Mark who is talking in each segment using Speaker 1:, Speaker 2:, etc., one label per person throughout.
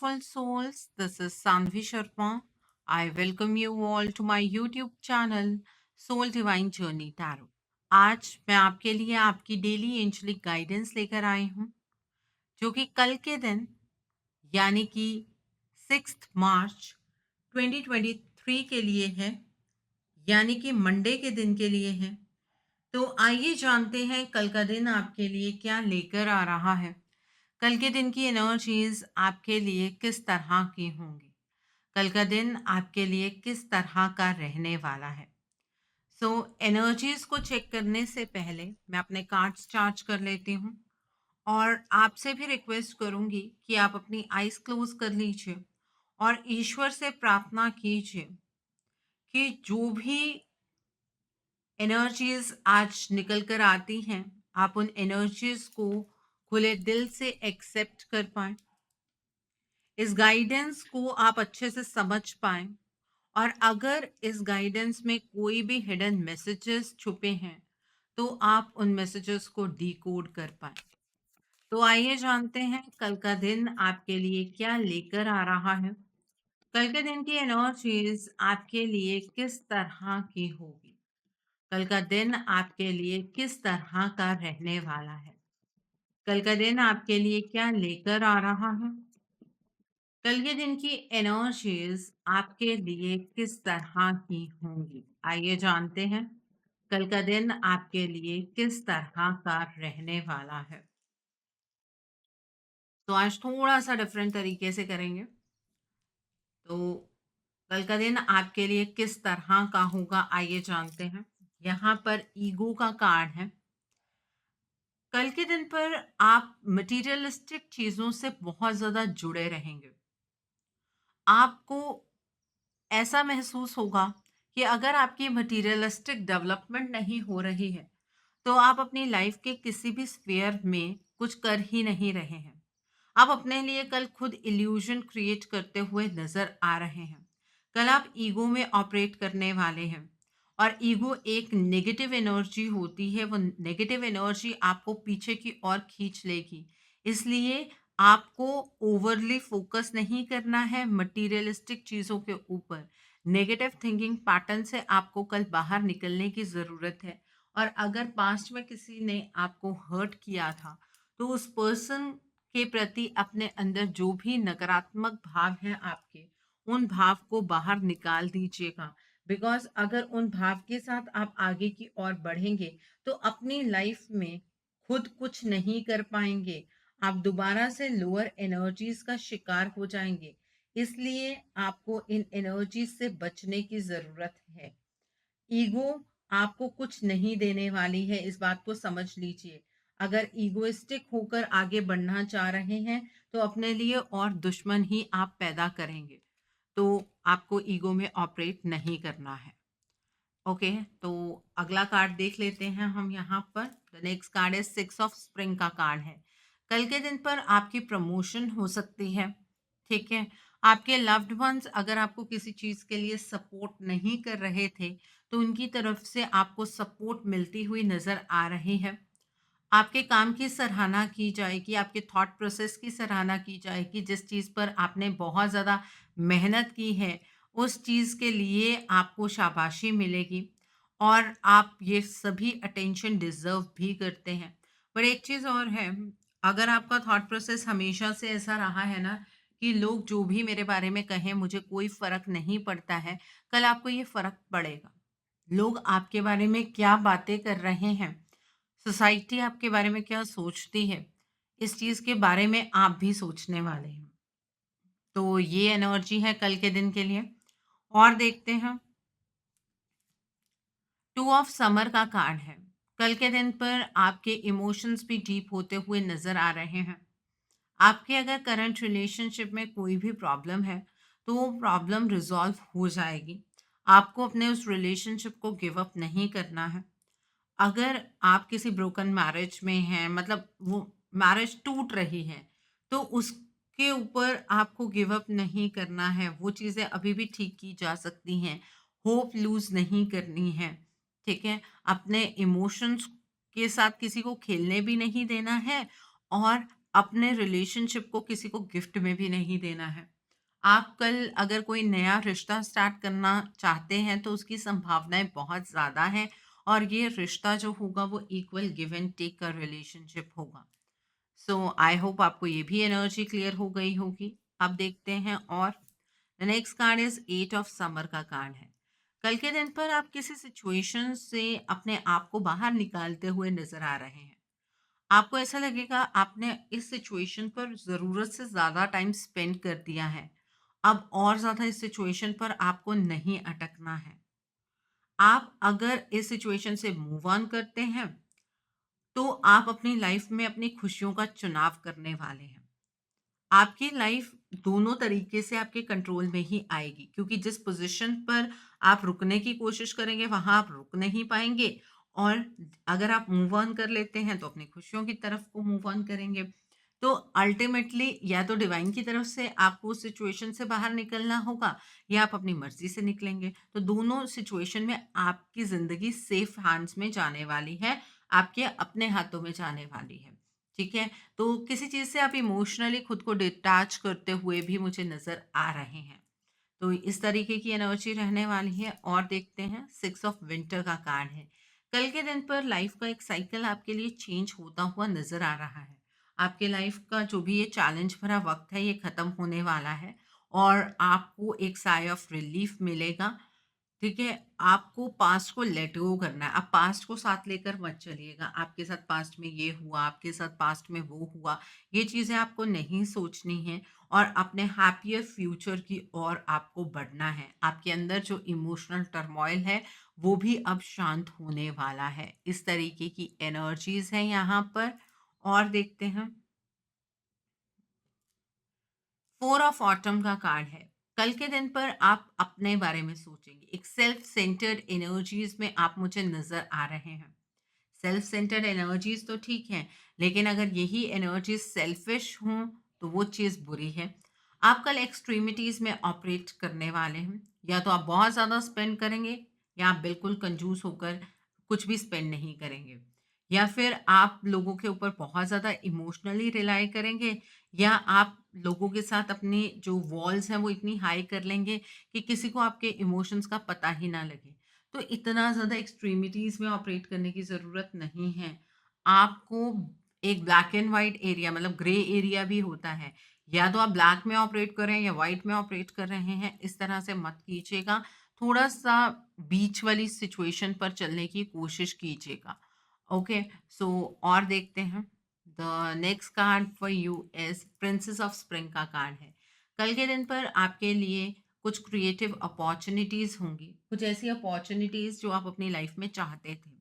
Speaker 1: wonderful souls. This is Sandhvi Sharma. I welcome you all to my YouTube channel Soul Divine Journey Tarot. आज मैं आपके लिए आपकी daily angelic guidance लेकर आई हूँ जो कि कल के दिन यानी कि 6 मार्च 2023 के लिए है, यानी कि मंडे के दिन के लिए है। तो आइए जानते हैं कल का दिन आपके लिए क्या लेकर आ रहा है। कल के दिन की एनर्जीज आपके लिए किस तरह की होंगी, कल का दिन आपके लिए किस तरह का रहने वाला है। एनर्जीज को चेक करने से पहले मैं अपने कार्ड्स चार्ज कर लेती हूँ और आपसे भी रिक्वेस्ट करूंगी कि आप अपनी आईज क्लोज कर लीजिए और ईश्वर से प्रार्थना कीजिए कि जो भी एनर्जीज आज निकल कर आती हैं, आप उन एनर्जीज को खुले दिल से एक्सेप्ट कर पाएं, इस गाइडेंस को आप अच्छे से समझ पाएं और अगर इस गाइडेंस में कोई भी हिडन मैसेजेस छुपे हैं तो आप उन मैसेजेस को डिकोड कर पाएं। तो आइए जानते हैं कल का दिन आपके लिए क्या लेकर आ रहा है। कल के दिन की एनर्जीज आपके लिए किस तरह की होगी, कल का दिन आपके लिए किस तरह का रहने वाला है, कल का दिन आपके लिए क्या लेकर आ रहा है, कल के दिन की एनर्जीज आपके लिए किस तरह की होंगी। आइए जानते हैं कल का दिन आपके लिए किस तरह का रहने वाला है। तो आज थोड़ा सा डिफरेंट तरीके से करेंगे। तो कल का दिन आपके लिए किस तरह का होगा आइए जानते हैं। यहाँ पर ईगो का कार्ड है। कल के दिन पर आप मटेरियलिस्टिक चीजों से बहुत ज्यादा जुड़े रहेंगे। आपको ऐसा महसूस होगा कि अगर आपकी मटेरियलिस्टिक डेवलपमेंट नहीं हो रही है तो आप अपनी लाइफ के किसी भी स्फीयर में कुछ कर ही नहीं रहे हैं। आप अपने लिए कल खुद इल्यूजन क्रिएट करते हुए नजर आ रहे हैं। कल आप ईगो में ऑपरेट करने वाले हैं और ईगो एक नेगेटिव एनर्जी होती है। वो नेगेटिव एनर्जी आपको पीछे की ओर खींच लेगी। इसलिए आपको ओवरली फोकस नहीं करना है मटेरियलिस्टिक चीज़ों के ऊपर। नेगेटिव थिंकिंग पैटर्न से आपको कल बाहर निकलने की ज़रूरत है। और अगर पास्ट में किसी ने आपको हर्ट किया था तो उस पर्सन के प्रति अपने अंदर जो भी नकारात्मक भाव है आपके, उन भाव को बाहर निकाल दीजिएगा। बिकॉज अगर उन भाव के साथ आप आगे की ओर बढ़ेंगे तो अपनी लाइफ में खुद कुछ नहीं कर पाएंगे। आप दोबारा से लोअर एनर्जीज का शिकार हो जाएंगे। इसलिए आपको इन एनर्जीज से बचने की जरूरत है। ईगो आपको कुछ नहीं देने वाली है, इस बात को समझ लीजिए। अगर ईगोइस्टिक होकर आगे बढ़ना चाह रहे हैं तो अपने लिए और दुश्मन ही आप पैदा करेंगे। तो आपको ईगो में ऑपरेट नहीं करना है। ओके, तो अगला कार्ड देख लेते हैं हम यहाँ पर। द नेक्स्ट कार्ड है 6 ऑफ स्प्रिंग का कार्ड है। कल के दिन पर आपकी प्रमोशन हो सकती है। ठीक है, आपके लव्ड वंस अगर आपको किसी चीज़ के लिए सपोर्ट नहीं कर रहे थे तो उनकी तरफ से आपको सपोर्ट मिलती हुई नज़र आ रही है। आपके काम की सराहना की जाएगी, आपके थॉट प्रोसेस की सराहना की जाएगी। जिस चीज़ पर आपने बहुत ज़्यादा मेहनत की है उस चीज़ के लिए आपको शाबाशी मिलेगी और आप ये सभी अटेंशन डिज़र्व भी करते हैं। पर एक चीज़ और है, अगर आपका थॉट प्रोसेस हमेशा से ऐसा रहा है ना कि लोग जो भी मेरे बारे में कहें मुझे कोई फ़र्क नहीं पड़ता है, कल आपको ये फ़र्क पड़ेगा। लोग आपके बारे में क्या बातें कर रहे हैं, सोसाइटी आपके बारे में क्या सोचती है, इस चीज़ के बारे में आप भी सोचने वाले हैं। तो ये एनर्जी है कल के दिन के लिए। और देखते हैं, 2 ऑफ समर का कार्ड है। कल के दिन पर आपके इमोशंस भी डीप होते हुए नज़र आ रहे हैं। आपके अगर करंट रिलेशनशिप में कोई भी प्रॉब्लम है तो वो प्रॉब्लम रिजॉल्व हो जाएगी। आपको अपने उस रिलेशनशिप को गिव अप नहीं करना है। अगर आप किसी ब्रोकन मैरिज में हैं, मतलब वो मैरिज टूट रही है, तो उसके ऊपर आपको गिव अप नहीं करना है। वो चीज़ें अभी भी ठीक की जा सकती हैं। होप लूज़ नहीं करनी है, ठीक है? अपने इमोशंस के साथ किसी को खेलने भी नहीं देना है और अपने रिलेशनशिप को किसी को गिफ्ट में भी नहीं देना है। आप कल अगर कोई नया रिश्ता स्टार्ट करना चाहते हैं तो उसकी संभावनाएँ बहुत ज़्यादा हैं और ये रिश्ता जो होगा वो इक्वल गिव एंड टेक का रिलेशनशिप होगा। सो आई होप आपको ये भी एनर्जी क्लियर हो गई होगी। अब देखते हैं और the next card is 8 of summer का कार्ड है। कल के दिन पर आप किसी सिचुएशन से अपने आप को बाहर निकालते हुए नज़र आ रहे हैं। आपको ऐसा लगेगा आपने इस सिचुएशन पर ज़रूरत से ज़्यादा टाइम स्पेंड कर दिया है। अब और ज़्यादा इस सिचुएशन पर आपको नहीं अटकना है। आप अगर इस सिचुएशन से मूव ऑन करते हैं, तो आप अपनी लाइफ में अपनी खुशियों का चुनाव करने वाले हैं। आपकी लाइफ दोनों तरीके से आपके कंट्रोल में ही आएगी क्योंकि जिस पोजीशन पर आप रुकने की कोशिश करेंगे वहां आप रुक नहीं पाएंगे और अगर आप मूव ऑन कर लेते हैं तो अपनी खुशियों की तरफ को मूव ऑन करेंगे। तो अल्टीमेटली या तो डिवाइन की तरफ से आपको उस सिचुएशन से बाहर निकलना होगा या आप अपनी मर्जी से निकलेंगे। तो दोनों सिचुएशन में आपकी जिंदगी सेफ हैंड्स में जाने वाली है, आपके अपने हाथों में जाने वाली है। ठीक है, तो किसी चीज़ से आप इमोशनली खुद को डिटैच करते हुए भी मुझे नज़र आ रहे हैं। तो इस तरीके की एनर्जी रहने वाली है और देखते हैं 6 ऑफ विंटर का कार्ड है। कल के दिन पर लाइफ का एक साइकिल आपके लिए चेंज होता हुआ नज़र आ रहा है। आपके लाइफ का जो भी ये चैलेंज भरा वक़्त है ये ख़त्म होने वाला है और आपको एक साय ऑफ रिलीफ मिलेगा। ठीक है, आपको पास्ट को लेट गो करना है। आप पास्ट को साथ लेकर मत चलिएगा। आपके साथ पास्ट में ये हुआ, आपके साथ पास्ट में वो हुआ, ये चीज़ें आपको नहीं सोचनी हैं और अपने हैप्पियर फ्यूचर की ओर आपको बढ़ना है। आपके अंदर जो इमोशनल टर्मॉइल है, वो भी अब शांत होने वाला है। इस तरीके की एनर्जीज़ हैं यहाँ पर और देखते हैं 4 ऑफ ऑटम का कार्ड है। कल के दिन पर आप अपने बारे में सोचेंगे। एक सेल्फ सेंटर्ड एनर्जीज़ में आप मुझे नज़र आ रहे हैं। सेल्फ सेंटर्ड एनर्जीज़ तो ठीक हैं, लेकिन अगर यही एनर्जीज़ सेल्फिश हों, तो वो चीज़ बुरी है। आप कल एक्सट्रीमिटीज़ में ऑपरेट करने वाले हैं। या तो आप बहुत ज़्यादा स्पेंड करेंगे या आप बिल्कुल कंजूस होकर कुछ भी स्पेंड नहीं करेंगे। या फिर आप लोगों के ऊपर बहुत ज़्यादा इमोशनली रिलाई करेंगे या आप लोगों के साथ अपनी जो वॉल्स हैं वो इतनी हाई कर लेंगे कि किसी को आपके इमोशंस का पता ही ना लगे। तो इतना ज़्यादा एक्सट्रीमिटीज़ में ऑपरेट करने की ज़रूरत नहीं है। आपको एक ब्लैक एंड व्हाइट एरिया मतलब ग्रे एरिया भी होता है। या तो आप ब्लैक में ऑपरेट कर रहे हैं या व्हाइट में ऑपरेट कर रहे हैं, इस तरह से मत कीजिएगा। थोड़ा-सा बीच वाली सिचुएशन पर चलने की कोशिश कीजिएगा। ओके, सो और देखते हैं। The next card for you is princess of spring का कार्ड है। कल के दिन पर आपके लिए कुछ क्रिएटिव अपॉर्चुनिटीज़ होंगी, कुछ ऐसी अपॉर्चुनिटीज़ जो आप अपनी लाइफ में चाहते थे,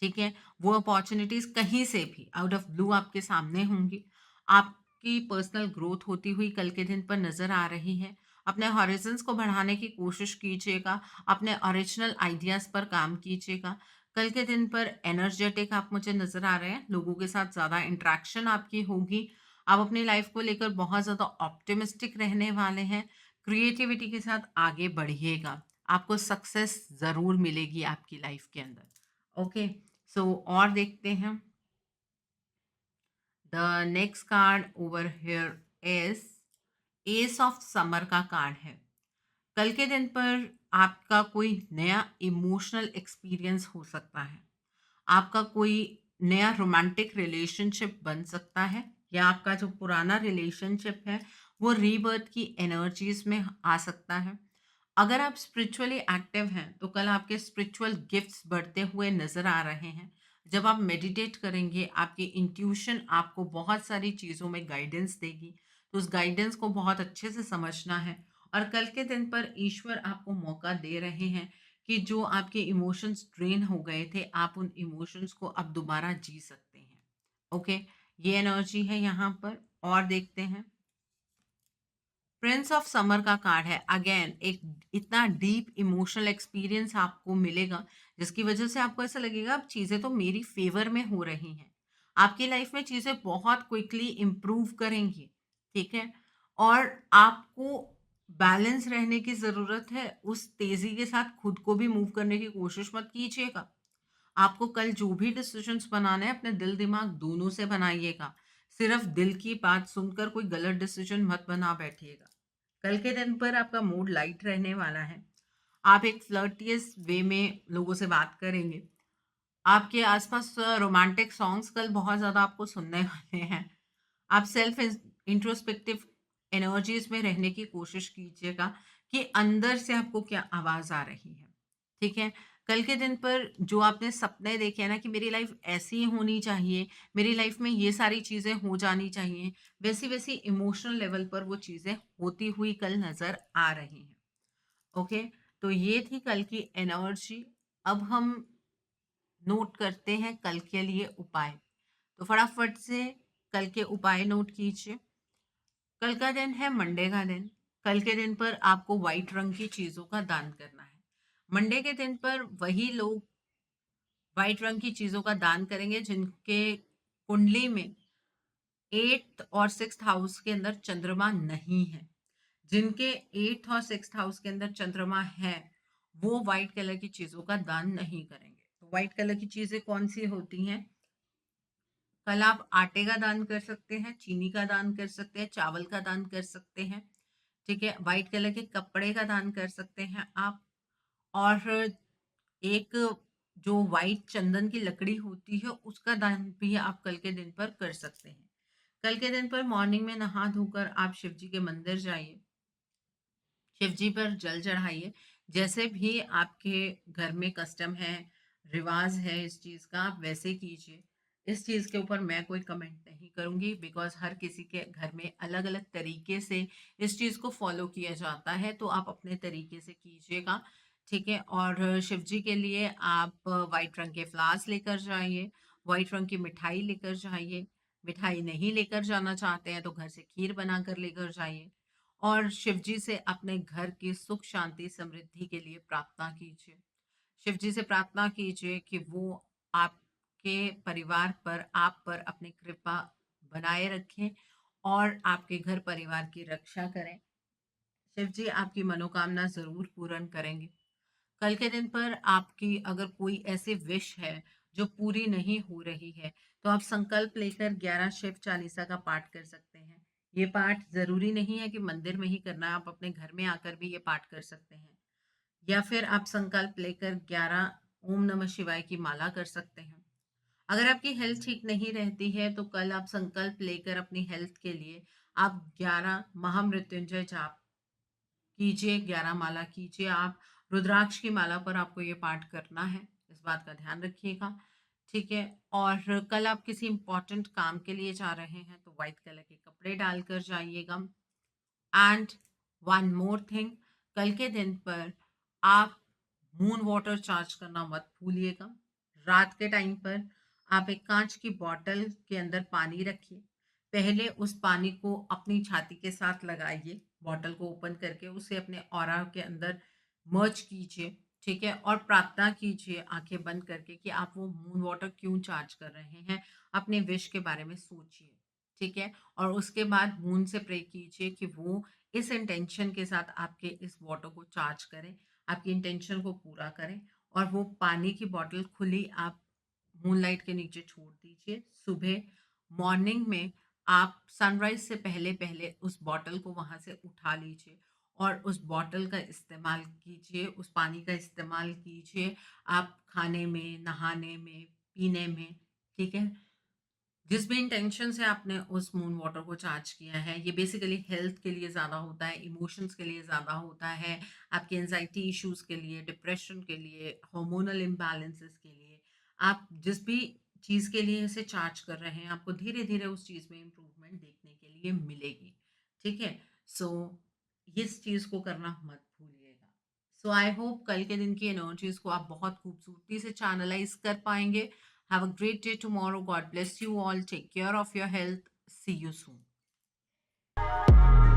Speaker 1: ठीक है? वो अपॉर्चुनिटीज़ कहीं से भी आउट ऑफ ब्लू आपके सामने होंगी। आपकी पर्सनल ग्रोथ होती हुई कल के दिन पर नज़र आ रही है। अपने हॉरिज़न्स को बढ़ाने की कोशिश कीजिएगा, अपने ओरिजिनल आइडियाज़ पर काम कीजिएगा। कल के दिन पर एनर्जेटिक आप मुझे नज़र आ रहे हैं, लोगों के साथ ज़्यादा इंटरैक्शन आपकी होगी। आप अपनी लाइफ़ को लेकर बहुत ज़्यादा ऑप्टिमिस्टिक रहने वाले हैं। क्रिएटिविटी के साथ आगे बढ़िएगा। आपको सक्सेस ज़रूर मिलेगी आपकी लाइफ़ के अंदर। ओके, सो और देखते हैं। The next card over here is S of summer का कार्ड है। कल के दिन पर आपका कोई नया इमोशनल एक्सपीरियंस हो सकता है। आपका कोई नया रोमांटिक रिलेशनशिप बन सकता है या आपका जो पुराना रिलेशनशिप है वो रीबर्थ की एनर्जीज में आ सकता है। अगर आप स्पिरिचुअली एक्टिव हैं तो कल आपके स्पिरिचुअल गिफ्ट्स बढ़ते हुए नज़र आ रहे हैं। जब आप मेडिटेट करेंगे आपकी इंट्यूशन आपको बहुत सारी चीज़ों में गाइडेंस देगी, तो उस गाइडेंस को बहुत अच्छे से समझना है। और कल के दिन पर ईश्वर आपको मौका दे रहे हैं कि जो आपके इमोशंस ड्रेन हो गए थे आप उन इमोशंस को अब दोबारा जी सकते हैं। ओके, ये एनर्जी है यहाँ पर और देखते हैं। प्रिंस ऑफ समर का कार्ड है। अगेन एक इतना डीप इमोशनल एक्सपीरियंस आपको मिलेगा जिसकी वजह से आपको ऐसा लगेगा अब चीज़ें तो मेरी फेवर में हो रही हैं। आपकी लाइफ में चीज़ें बहुत क्विकली इम्प्रूव करेंगी, ठीक है? और आपको बैलेंस रहने की ज़रूरत है। उस तेज़ी के साथ खुद को भी मूव करने की कोशिश मत कीजिएगा। आपको कल जो भी डिसीजंस बनाने हैं अपने दिल दिमाग दोनों से बनाइएगा। सिर्फ दिल की बात सुनकर कोई गलत डिसीजन मत बना बैठिएगा। कल के दिन पर आपका मूड लाइट रहने वाला है। आप एक फ्लर्टियस वे में लोगों से बात करेंगे। आपके आसपास रोमांटिक सॉन्ग्स कल बहुत ज़्यादा आपको सुनने वाले हैं। आप सेल्फ इंट्रोस्पेक्टिव एनर्जीज में रहने की कोशिश कीजिएगा कि अंदर से आपको क्या आवाज़ आ रही है। ठीक है? कल के दिन पर जो आपने सपने देखे हैं ना कि मेरी लाइफ ऐसी ही होनी चाहिए, मेरी लाइफ में ये सारी चीज़ें हो जानी चाहिए, वैसी-वैसी इमोशनल लेवल पर वो चीज़ें होती हुई कल नज़र आ रही हैं। ओके? तो ये थी कल की एनर्जी। अब हम नोट करते हैं कल के लिए उपाय। तो फटाफट से कल के उपाय नोट कीजिए। कल का दिन है मंडे का दिन। कल के दिन पर आपको व्हाइट रंग की चीज़ों का दान करना है। मंडे के दिन पर वही लोग व्हाइट रंग की चीज़ों का दान करेंगे जिनके कुंडली में 8th और 6th हाउस के अंदर चंद्रमा नहीं है। जिनके 8th और 6th हाउस के अंदर चंद्रमा है, वो व्हाइट कलर की चीज़ों का दान नहीं करेंगे। तो व्हाइट कलर की चीज़ें कौन-सी होती हैं? कल आप आटे का दान कर सकते हैं, चीनी का दान कर सकते हैं, चावल का दान कर सकते हैं, ठीक है? व्हाइट कलर के कपड़े का दान कर सकते हैं आप। और एक जो व्हाइट चंदन की लकड़ी होती है, उसका दान भी आप कल के दिन पर कर सकते हैं। कल के दिन पर मॉर्निंग में नहा धोकर आप शिव जी के मंदिर जाइए, शिव जी पर जल चढ़ाइए। जैसे भी आपके घर में कस्टम है, रिवाज है इस चीज़ का, आप वैसे कीजिए। इस चीज़ के ऊपर मैं कोई कमेंट नहीं करूँगी बिकॉज़ हर किसी के घर में अलग-अलग तरीके से इस चीज़ को फ़ॉलो किया जाता है, तो आप अपने तरीके से कीजिएगा, ठीक है? और शिव जी के लिए आप व्हाइट रंग के फ्लावर्स लेकर जाइए, व्हाइट रंग की मिठाई लेकर जाइए। मिठाई नहीं लेकर जाना चाहते हैं, तो घर से खीर बनाकर लेकर जाइए। और शिव जी से अपने घर की सुख शांति समृद्धि के लिए प्रार्थना कीजिए। शिव जी से प्रार्थना कीजिए कि वो आपके परिवार पर, आप पर अपनी कृपा बनाए रखें और आपके घर परिवार की रक्षा करें। शिव जी आपकी मनोकामना ज़रूर पूर्ण करेंगे। कल के दिन पर आपकी अगर कोई ऐसी विश है जो पूरी नहीं हो रही है, तो आप संकल्प लेकर 11 शिव चालीसा का पाठ कर सकते हैं। ये पाठ ज़रूरी नहीं है कि मंदिर में ही करना है, आप अपने घर में आकर भी ये पाठ कर सकते हैं। या फिर आप संकल्प लेकर 11 ओम नमः शिवाय की माला कर सकते हैं। अगर आपकी हेल्थ ठीक नहीं रहती है, तो कल आप संकल्प लेकर अपनी हेल्थ के लिए आप 11 महामृत्युंजय जाप कीजिए, 11 माला कीजिए आप। रुद्राक्ष की माला पर आपको ये पाठ करना है, इस बात का ध्यान रखिएगा, ठीक है? और कल आप किसी इम्पोर्टेंट काम के लिए जा रहे हैं, तो व्हाइट कलर के कपड़े डालकर जाइएगा। एंड वन मोर थिंग, कल के दिन पर आप मून वाटर चार्ज करना मत भूलिएगा। रात के टाइम पर आप एक कांच की बॉटल के अंदर पानी रखिए। पहले उस पानी को अपनी छाती के साथ लगाइए, बॉटल को ओपन करके उसे अपने ऑरा के अंदर मर्ज कीजिए, ठीक है? और प्रार्थना कीजिए आंखें बंद करके कि आप वो मून वाटर क्यों चार्ज कर रहे हैं, अपने विश के बारे में सोचिए, ठीक है? और उसके बाद मून से प्रे कीजिए कि वो इस इंटेंशन के साथ आपके इस वाटर को चार्ज करें, आपकी इंटेंशन को पूरा करें। और वो पानी की बॉटल खुली आप मूनलाइट के नीचे छोड़ दीजिए। सुबह मॉर्निंग में आप सनराइज से पहले-पहले उस बॉटल को वहाँ से उठा लीजिए और उस बॉटल का इस्तेमाल कीजिए, उस पानी का इस्तेमाल कीजिए आप खाने में, नहाने में, पीने में, ठीक है? जिस भी इंटेंशन से आपने उस मून वाटर को चार्ज किया है, ये बेसिकली हेल्थ के लिए ज़्यादा होता है, इमोशंस के लिए ज़्यादा होता है, आपके एंजाइटी इश्यूज़ के लिए, डिप्रेशन के लिए, हार्मोनल इम्बैलेंसेस के लिए। आप जिस भी चीज़ के लिए इसे चार्ज कर रहे हैं, आपको धीरे-धीरे उस चीज़ में इम्प्रूवमेंट देखने के लिए मिलेगी, ठीक है? सो इस चीज़ को करना मत भूलिएगा। सो आई होप कल के दिन की एनर्जीज़ को आप बहुत खूबसूरती से चैनलाइज़ कर पाएँगे। Have a great day tomorrow. God bless you all. Take care of your health. See you soon.